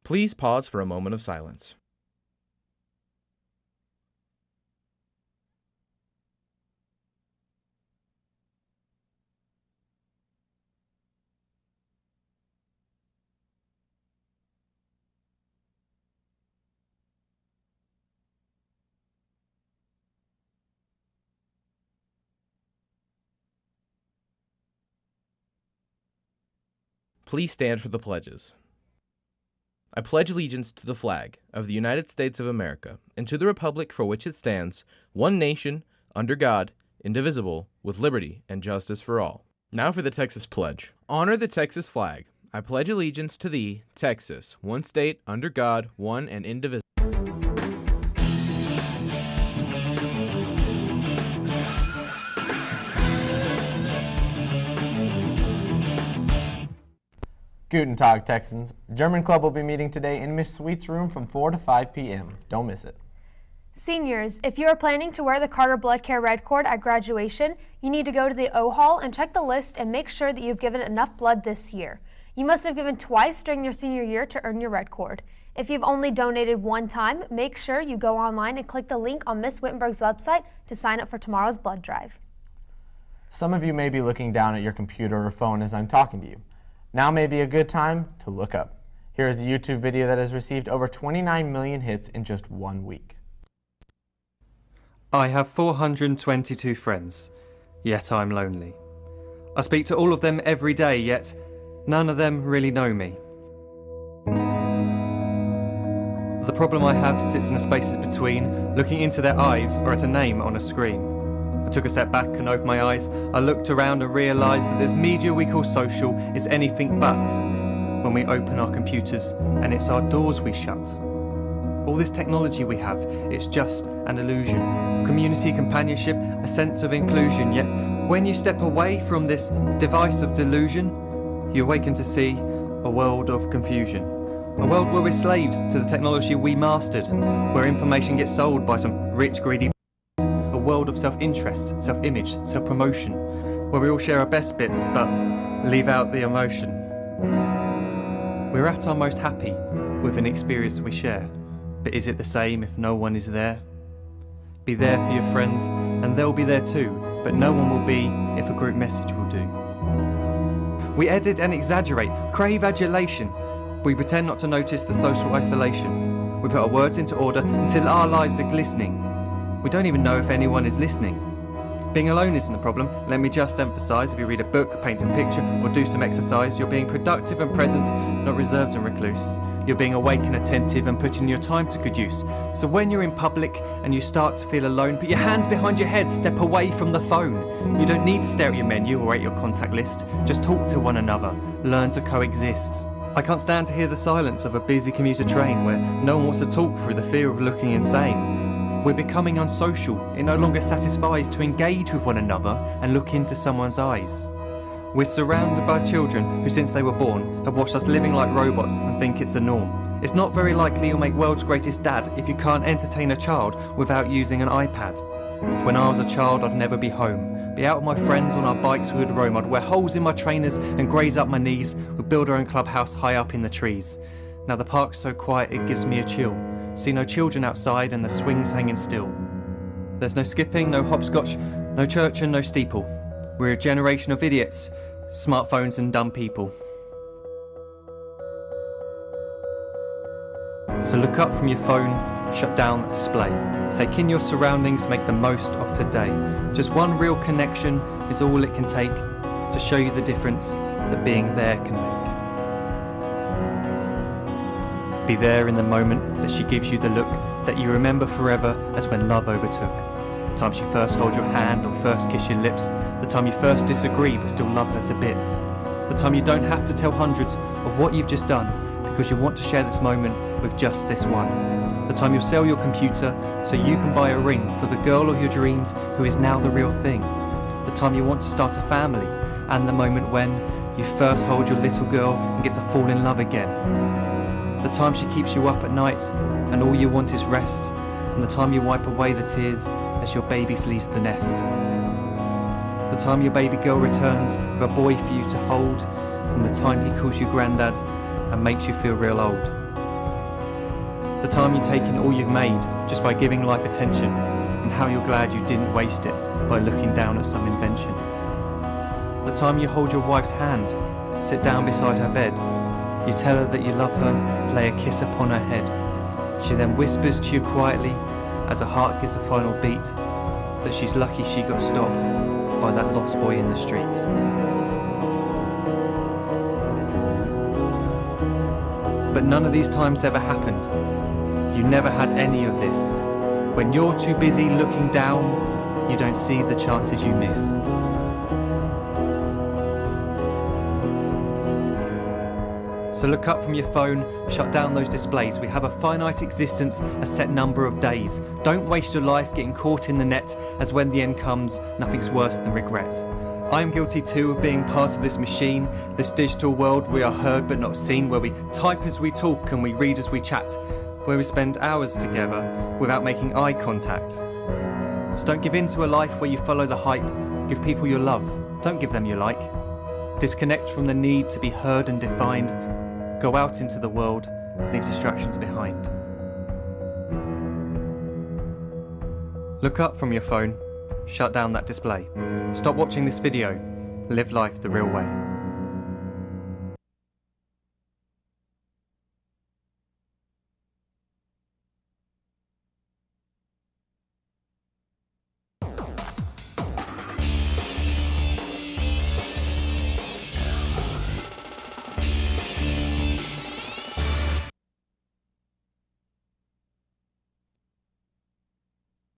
Please pause for a moment of silence. Please stand for the pledges. I pledge allegiance to the flag of the United States of America and to the republic for which it stands, one nation, under God, indivisible, with liberty and justice for all. Now for the Texas Pledge. Honor the Texas flag. I pledge allegiance to thee, Texas, one state, under God, one and indivisible. Guten Tag, Texans. German Club will be meeting today in Miss Sweet's room from 4 to 5 p.m. Don't miss it. Seniors, if you are planning to wear the Carter Blood Care Red Cord at graduation, you need to go to the O Hall and check the list and make sure that you've given enough blood this year. You must have given twice during your senior year to earn your red cord. If you've only donated one time, make sure you go online and click the link on Miss Wittenberg's website to sign up for tomorrow's blood drive. Some of you may be looking down at your computer or phone as I'm talking to you. Now may be a good time to look up. Here is a YouTube video that has received over 29 million hits in just 1 week. I have 422 friends, yet I'm lonely. I speak to all of them every day, yet none of them really know me. The problem I have sits in the spaces between looking into their eyes or at a name on a screen. I took a step back and opened my eyes. I looked around and realised that this media we call social is anything but when we open our computers and it's our doors we shut. All this technology we have, it's just an illusion. Community, companionship, a sense of inclusion, yet when you step away from this device of delusion, you awaken to see a world of confusion. A world where we're slaves to the technology we mastered, where information gets sold by some rich, greedy. A world of self-interest, self-image, self-promotion, where we all share our best bits but leave out the emotion. We're at our most happy with an experience we share, but is it the same if no one is there? Be there for your friends and they'll be there too, but no one will be if a group message will do. We edit and exaggerate, crave adulation. We pretend not to notice the social isolation. We put our words into order until our lives are glistening. We don't even know if anyone is listening. Being alone isn't the problem. Let me just emphasise, if you read a book, paint a picture, or do some exercise, you're being productive and present, not reserved and recluse. You're being awake and attentive and putting your time to good use. So when you're in public and you start to feel alone, put your hands behind your head, step away from the phone. You don't need to stare at your menu or at your contact list. Just talk to one another. Learn to coexist. I can't stand to hear the silence of a busy commuter train where no one wants to talk through the fear of looking insane. We're becoming unsocial. It no longer satisfies to engage with one another and look into someone's eyes. We're surrounded by children who, since they were born, have watched us living like robots and think it's the norm. It's not very likely you'll make world's greatest dad if you can't entertain a child without using an iPad. When I was a child, I'd never be home. Be out with my friends on our bikes we would roam. I'd wear holes in my trainers and graze up my knees. We'd build our own clubhouse high up in the trees. Now the park's so quiet it gives me a chill. See no children outside and the swings hanging still. There's no skipping, no hopscotch, no church and no steeple. We're a generation of idiots, smartphones and dumb people. So look up from your phone, shut down the display. Take in your surroundings, make the most of today. Just one real connection is all it can take to show you the difference that being there can make. Be there in the moment that she gives you the look that you remember forever as when love overtook. The time she first holds your hand or first kiss your lips. The time you first disagree but still love her to bits. The time you don't have to tell hundreds of what you've just done because you want to share this moment with just this one. The time you'll sell your computer so you can buy a ring for the girl of your dreams who is now the real thing. The time you want to start a family, and the moment when you first hold your little girl and get to fall in love again. The time she keeps you up at night and all you want is rest, and the time you wipe away the tears as your baby flees the nest. The time your baby girl returns with a boy for you to hold, and the time he calls you granddad and makes you feel real old. The time you take in all you've made just by giving life attention, and how you're glad you didn't waste it by looking down at some invention. The time you hold your wife's hand, sit down beside her bed, you tell her that you love her, lay a kiss upon her head. She then whispers to you quietly, as her heart gives a final beat, that she's lucky she got stopped by that lost boy in the street. But none of these times ever happened. You never had any of this. When you're too busy looking down, you don't see the chances you miss. So look up from your phone, shut down those displays. We have a finite existence, a set number of days. Don't waste your life getting caught in the net, as when the end comes, nothing's worse than regret. I am guilty too of being part of this machine, this digital world we are heard but not seen, where we type as we talk and we read as we chat, where we spend hours together without making eye contact. So don't give in to a life where you follow the hype. Give people your love, don't give them your like. Disconnect from the need to be heard and defined. Go out into the world, leave distractions behind. Look up from your phone, shut down that display. Stop watching this video, live life the real way.